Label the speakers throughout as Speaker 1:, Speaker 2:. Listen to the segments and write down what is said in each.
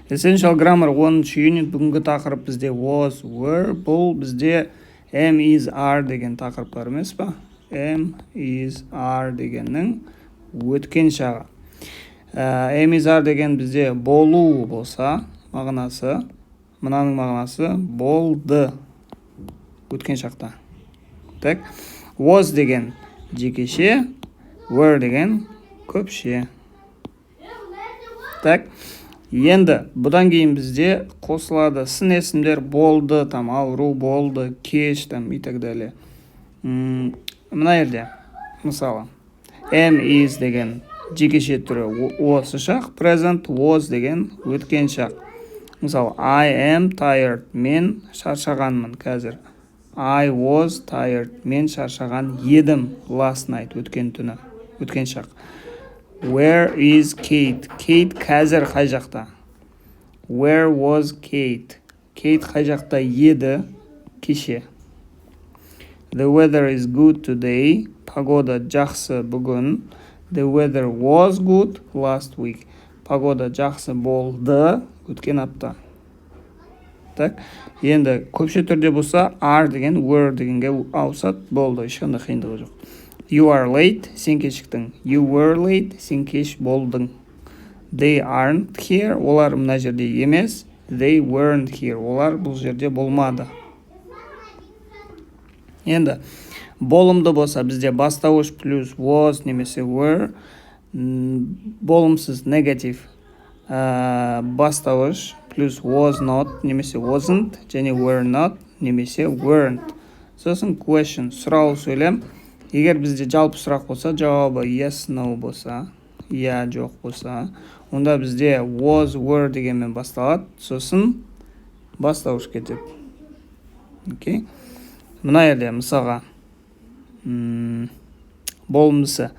Speaker 1: Essential grammar 10-ші unit. Бүгінгі тақырып бізде was, were. Бұл бізде am, is, are деген тақырыптар емес па? Am, is, are дегеннің өткен шағы. Am, is, are деген бізде болу болса, мағынасы, мынаның мағынасы болды өткен шақта. Так, was деген жекеше, were деген көпше. Так, енді бұдан кейін бізде қосылады сын есімдер болды, там ауру болды, кеш, там и так далее. Мына жерде мысалы am, is деген жекеше түрі осы шақ, present, was деген өткен шақ. Мысалы I am tired, мен шаршағанмын қазір. I was tired, мен шаршаған едім last night, өткен түні, өткен шақ. Where is Kate? Kate қазір қай жақта? Where was Kate? Kate қай жақта еді кеше? The weather is good today. Погода жақсы бүгін. The weather was good last week. Погода жақсы болды өткен апта. Так, енді көпше түрде болса are деген were дегенге ауысады, болды, ешқандай қиындығы жоқ. You are late, сен кешіктің. You were late, сен кеш болдың. They aren't here, олар мына жерде емес. They weren't here, олар бұл жерде болмады. Енді болымды болса бізде бастауыш плюс was немесе were, болымсыз негатив бастауыш плюс was not немесе wasn't, және were not немесе weren't. Сосын question, сұрау сөйлем. Егер бізде жалпы сұрақ болса, жауабы yes, no болса, иә, жоқ болса, онда бізде was, were дегенмен басталады, сосын бастауыш кетеді. Окей. Мына жерде мысалға болымдысы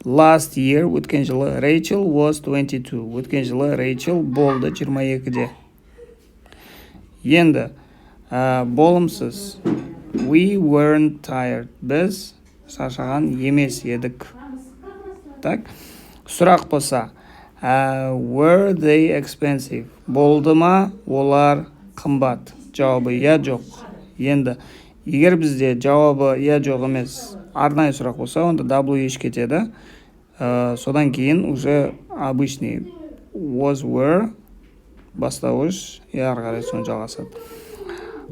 Speaker 1: last year, өткен жылы Rachel was 22. Өткен жылы Rachel болды 22-де. Енді болымсыз we weren't tired. Біз шаршаған емес едік. Так, сұрақ болса were they expensive? Болды ма олар қымбат? Жауабы я, жоқ. Енді егер бізде жауабы я, жоқ емес арнайы сұрақ болса, онда WH кетеді. Содан кейін уже обычный was, were бастауыш ары қарай соны жалғасады.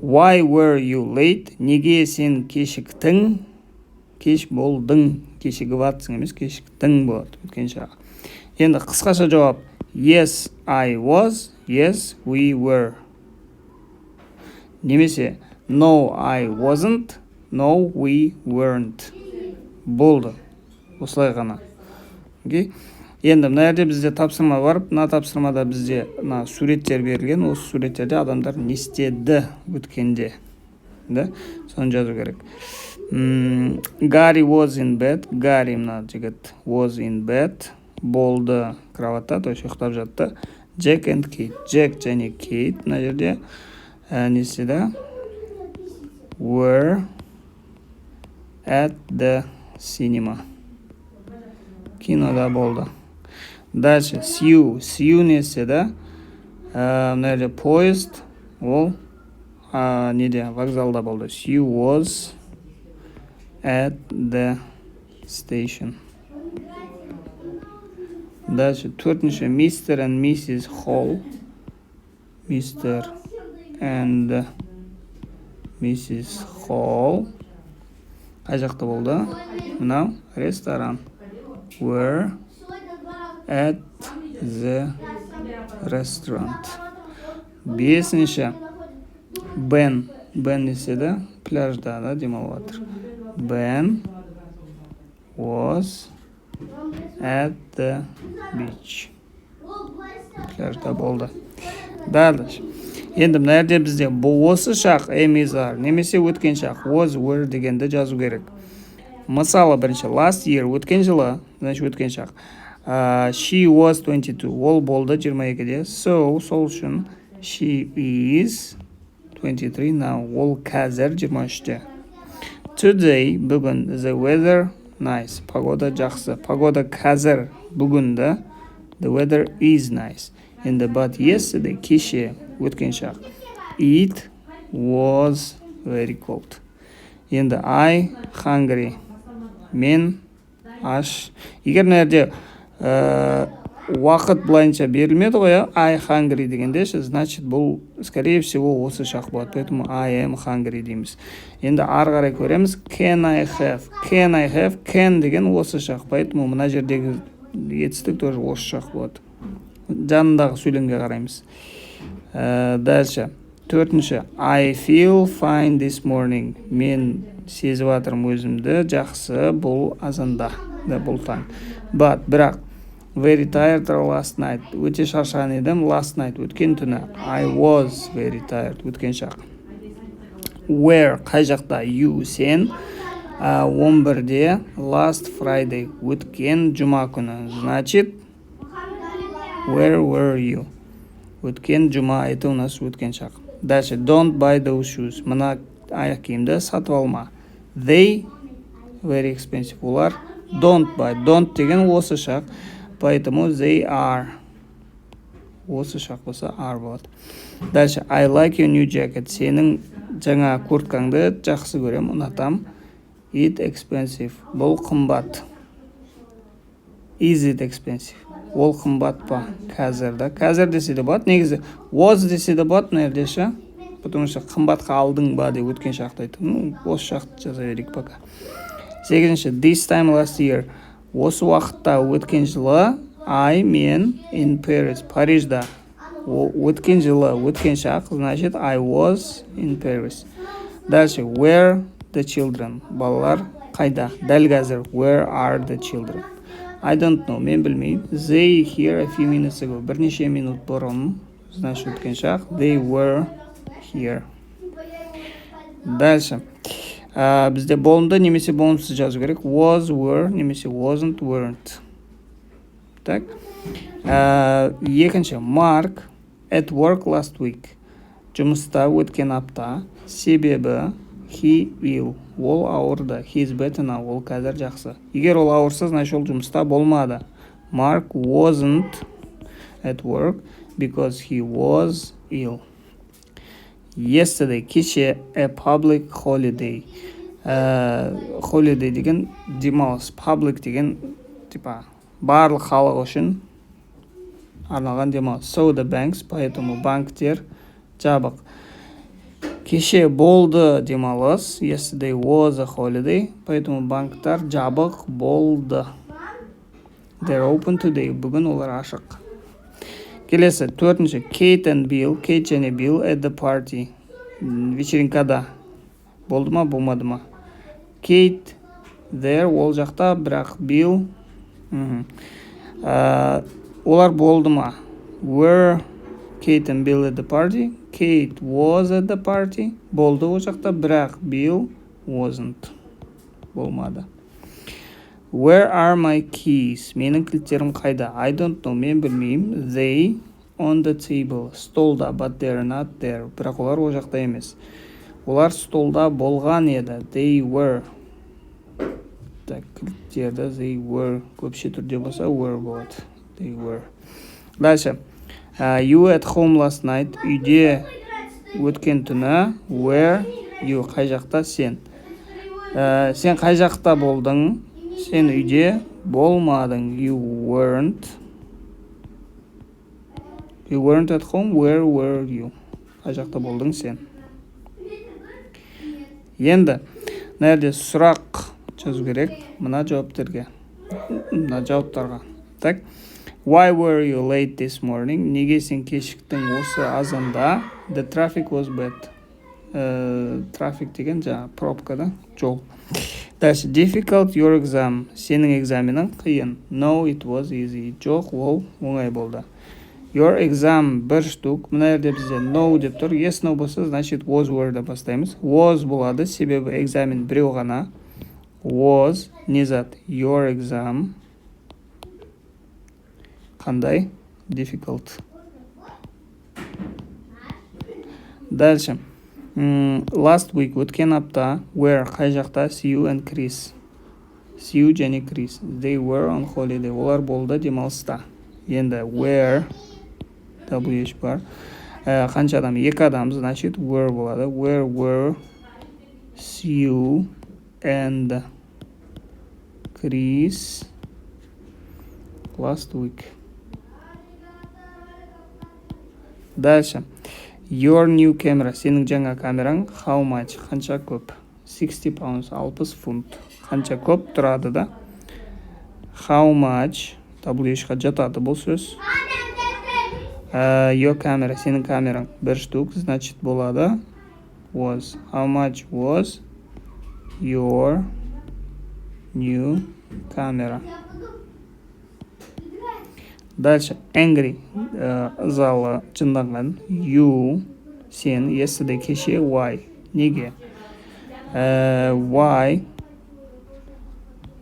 Speaker 1: Why were you late? Неге сен кешіктің? Кеш болдың, кешігіп атсың емес, кешіктің болады өткен шағы. Енді қысқаша жауап yes, I was, yes, we were. Немесе no, I wasn't, no, we weren't. Болды. Осылай ғана. Окей? Енді мына жерде бізде тапсырма бар. Мына тапсырмада бізде суреттер берілген. Осы суреттерде адамдар не істеді өткенде. Соны жазу керек. Gary was in bed. Gary мына жігіт was in bed. Болды кроватта, то есть ұйықтап жатты. Jack and Kate. Jack және Kate мына жерде не істеді? Were at the cinema. Кинода болды. Дальше Sue. Sue не істеді? Мына жерде поезд. Ол неде? Вокзалда болды. Sue was at the station. Дальше төртінші Mr. and Mrs. Hall. Mr. and Mrs. Hall қай жақта болды? Мынау ресторан. Were at the restaurant. Бесінші Ben. Ben не істеді? Пляжда демалып жатыр. Ben was at the beach. Пляжда болды. Дальше. Енді мына жерде бізде осы шақ am, is, are немесе өткен шақ was, were дегенді жазу керек. Мысалы бірінші last year өткен жылы, значит өткен шақ. She was 22. Ол болды 22-де. So, сол үшін she is 23 now. Ол қазір 23-де. Today, бүгін, the weather nice. Погода жақсы. Погода қазір бүгінді. The weather is nice. енді but yesterday кеше өткен шақ. It was very cold. Енді I hungry. Мен аш. Егер мына жерде уақыт былайынша берілмеді ғой, I hungry дегенде, значит бұл скорее всего осы шақ болады. Поэтому I am hungry дейміз. Енді ары қарай көреміз. Can I have? Can I have? Can деген осы шақ. Поэтому мына жердегі етістік тоже осы шақ болады. Жанындағы сөйлемге қараймыз. Дальше. Төртінші. I feel fine this morning. Мен сезіп жатырмын өзімді жақсы бұл азанда. Бұл таң. But, бірақ, very tired last night. Өте шаршаған едім. Last night. Өткен түні. I was very tired. Өткен шақ. Where? Қай жақта? You, сен. 11-де. Last Friday. Өткен жұма күні. Значит, where were you? Өткен жұма. Это у нас өткен шақ. Дальше. Don't buy those shoes. Мына аяқ киімді сатып алма. They very expensive. Олар don't buy. Don't деген осы шақ. Поэтому they are. Осы шақ болса are болады. Дальше. I like your new jacket. Сенің жаңа курткаңды жақсы көрем, ұнатам. It expensive. Бұл қымбат. Is it expensive? Ол қымбат па? Қазір да. Қазір десе де болады. Негізі was десе де болады нередеше. Потому что қымбатқа алдың ба деп өткен шақты айтты. Осы шақты жаза берейік пока. 8-ші. This time last year. Осы уақытта өткен жылы мен in Paris. Парижда. Өткен жылы өткен шақ. Значит, I was in Paris. Дальше. Where the children. Балалар қайда? Дәл қазір. Where are the children? I don't know. Мен білмеймін. They here a few minutes ago. Бірнеше минут бұрын. Значит, өткен шақ. They were here. Дальше. Бізде болымды немесе болымсыз жазу керек. Was, were, немесе wasn't, weren't. Так. Екінші. Mark at work last week. Жұмыста өткен апта. Себебі he ill. Ол ауырды. He is better now. Ол қазір жақсы. Егер ол ауырса, значит ол жұмыста болмады. Mark wasn't at work because he was ill. Yesterday, кеше, a public holiday. Holiday деген демалыс. Public деген типа барлық халық үшін арналған демалыс. So the banks, поэтому банктер жабық. Кеше болды демалыс. Yesterday was a holiday. Поэтому банктар жабық болды. They're open today. Бүгін олар ашық. Келесі, 4-ші. Kate and Bill. Kate және Bill at the party. Вечеринкада. Болды ма, болмады ма? Kate there, ол жақта, бірақ Bill. Олар болды ма? Were Kate and Bill at the party? Kate was at the party. Болды ол жақта, бірақ Bill wasn't. Болмады. Where are my keys? Менің кілттерім қайда? I don't know. Мен білмеймін. They on the table. Столда, but they're not there. Бірақ олар ол жақта емес. Олар столда болған еді. They were. Так, кілттерді they were. Көпше түрде болса were болады. They were. Дальше. You at home last night. Үйде өткен түні. Where you. Қай жақта сен? Сен қай жақта болдың? Сен үйде болмадың. You weren't at home. Where were you? Қай жақта болдың сен? Енді, нәреде сұрақ жазу керек. Мына жауаптерге. Мына жауаптарға. Так. Why were you late this morning? Неге сен кешіктің осы азанда? The traffic was bad. Traffic деген жаңа пробка да, жол. Дальше. Difficult your exam. Сенің экзаменің қиын. No, it was easy. Жоқ, ол оңай болды. Your exam бір штук. Мына жерде бізде no деп тұр. Yes, no болса, значит was were да бастаймыз. Was болады, себебі экзамен біреу ғана. Was, не зат. Your exam. Қандай? Difficult. Дальше. Last week, өткен апта. Where, қай жақта? Sue and Chris. Sue және Chris. They were on holiday. Олар болды демалыста. Енді where WH бар. Қанша адам? 2 адам, значит, were болады. Where were Sue and Chris last week? Дальше. Your new camera. Сенің жаңа камераң how much? Қанша көп? 60 pounds. 60 фунт. Қанша көп тұрады да? How much? WH-ға жатады бұл сөз. Your camera. Сенің камераң 1 штук. Значит, болады was. How much was your new camera? Дальше. Angry. Ызалы, жынданған. You. Сен. Yesterday. Кеше. Why? Неге? Why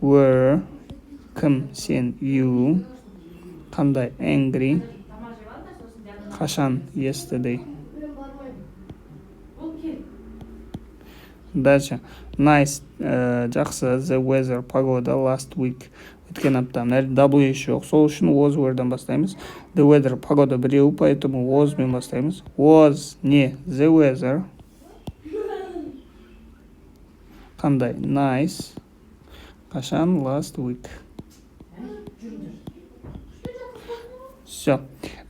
Speaker 1: were кім? Сен. You. Қандай? Angry. Қашан? Yesterday. Дальше. Nice. Жақсы. The weather. Погода. Last week. Өткен апта. W жоқ. Сол үшін was were'дан бастаймыз. The weather. Погода біреу, поэтому was мен бастаймыз. Was. Не. The weather. Қандай? Nice. Қашан? Last week. Все.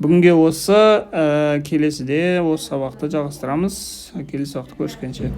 Speaker 1: Бүгінге осы, келесіде осы сабақты жалғастырамыз. Келесі уақытта көріскенше.